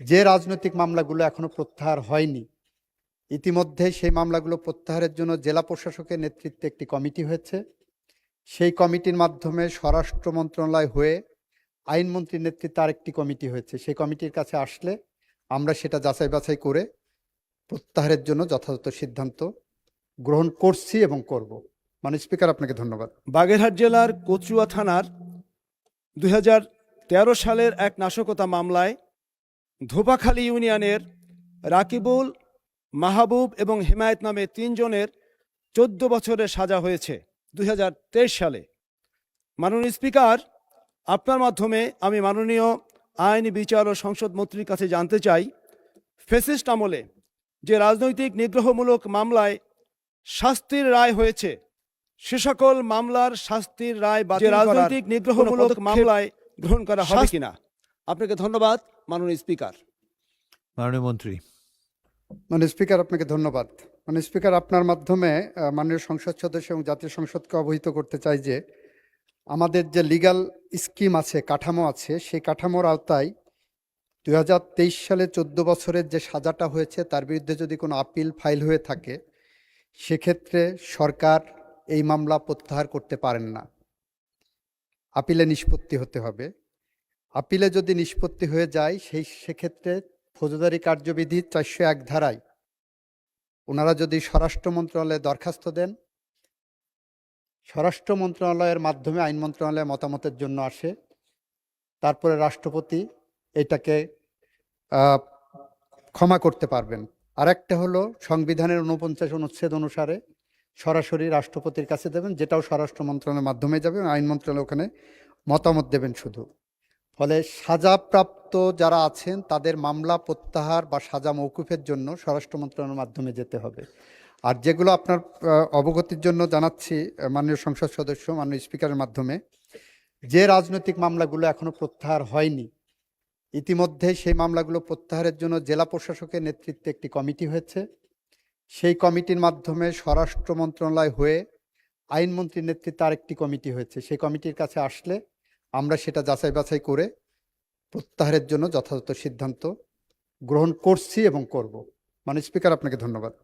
যে রাজনৈতিক মামলাগুলো এখনো প্রত্যাহার হয়নি, ইতিমধ্যে সেই মামলাগুলো প্রত্যাহারের জন্য জেলা প্রশাসকের নেতৃত্বে একটি কমিটি হয়েছে। সেই কমিটির মাধ্যমে স্বরাষ্ট্র মন্ত্রণালয় হয়ে আইনমন্ত্রীর নেতৃত্বে আরেকটি কমিটি হয়েছে। সেই কমিটির কাছে আসলে আমরা সেটা যাচাই বাছাই করে প্রত্যাহারের জন্য যথাযথ সিদ্ধান্ত গ্রহণ করছি এবং করব। মাননীয় স্পিকার, আপনাকে ধন্যবাদ। বাগেরহাট জেলার কচুয়া থানার 2013 সালের এক নাশকতা মামলায় ধোপাখালী ইউনিয়নের রাকিবুল, মাহবুব এবং হেমায়েত নামে 3 জনের 14 বছরের সাজা হয়েছে 2023 সালে। মাননীয় স্পিকার, আপনার মাধ্যমে আমি মাননীয় আইন, বিচার ও সংসদ মন্ত্রীর কাছে জানতে চাই, ফ্যাসিস্ট আমলে যে রাজনৈতিক নিগ্রহমূলক মামলায় শাস্তির রায় হয়েছে, সে সকল মামলার শাস্তির রায় বা রাজনৈতিক নিগ্রহমূলক মামলায় গ্রহণ করা হবে কিনা। আপনাকে ধন্যবাদ মাননীয় স্পিকার। মাননীয় মন্ত্রী। মাননীয় স্পিকার, আপনাকে ধন্যবাদ। মাননীয় স্পিকার, আপনার মাধ্যমে মাননীয় সংসদ সদস্য এবং জাতীয় সংসদকে অবহিত করতে চাই যে আমাদের যে লিগ্যাল স্কিম আছে, কাঠামো আছে, সেই কাঠামোর আওতায় 2023 সালে 14 বছরের যে সাজাটা হয়েছে তার বিরুদ্ধে যদি কোনো আপিল ফাইল হয়ে থাকে, সেক্ষেত্রে সরকার এই মামলা প্রত্যাহার করতে পারেন না। আপিলে নিষ্পত্তি হতে হবে। আপিলে যদি নিষ্পত্তি হয়ে যায় সেক্ষেত্রে ফৌজদারি কার্যবিধি 401 ধারায় ওনারা যদি স্বরাষ্ট্র মন্ত্রণালয়ে দরখাস্ত দেন, স্বরাষ্ট্র মন্ত্রণালয়ের মাধ্যমে আইন মন্ত্রণালয়ে মতামতের জন্য আসে, তারপরে রাষ্ট্রপতি এটাকে ক্ষমা করতে পারবেন। আর একটা হলো সংবিধানের 49 অনুচ্ছেদ অনুসারে সরাসরি রাষ্ট্রপতির কাছে দেবেন, যেটাও স্বরাষ্ট্র মন্ত্রণালয়ের মাধ্যমে যাবে, আইন মন্ত্রণালয় ওখানে মতামত দেবেন শুধু। ফলে সাজাপ্রাপ্ত যারা আছেন তাদের মামলা প্রত্যাহার বা সাজা মওকুফের জন্য স্বরাষ্ট্র মন্ত্রণালয়ের মাধ্যমে যেতে হবে। আর যেগুলো আপনার অবগতির জন্য জানাচ্ছি মাননীয় সংসদ সদস্য, মাননীয় স্পিকারের মাধ্যমে, যে রাজনৈতিক মামলাগুলো এখনো প্রত্যাহার হয়নি, ইতিমধ্যে সেই মামলাগুলো প্রত্যাহারের জন্য জেলা প্রশাসকের নেতৃত্বে একটি কমিটি হয়েছে। সেই কমিটির মাধ্যমে স্বরাষ্ট্র মন্ত্রণালয় হয়ে আইনমন্ত্রীর নেতৃত্বে আরেকটি কমিটি হয়েছে। সেই কমিটির কাছে আসলে আমরা সেটা যাচাই বাছাই করে প্রত্যাহারের জন্য যথাযথ সিদ্ধান্ত গ্রহণ করছি এবং করব। মাননীয় স্পিকার, আপনাকে ধন্যবাদ।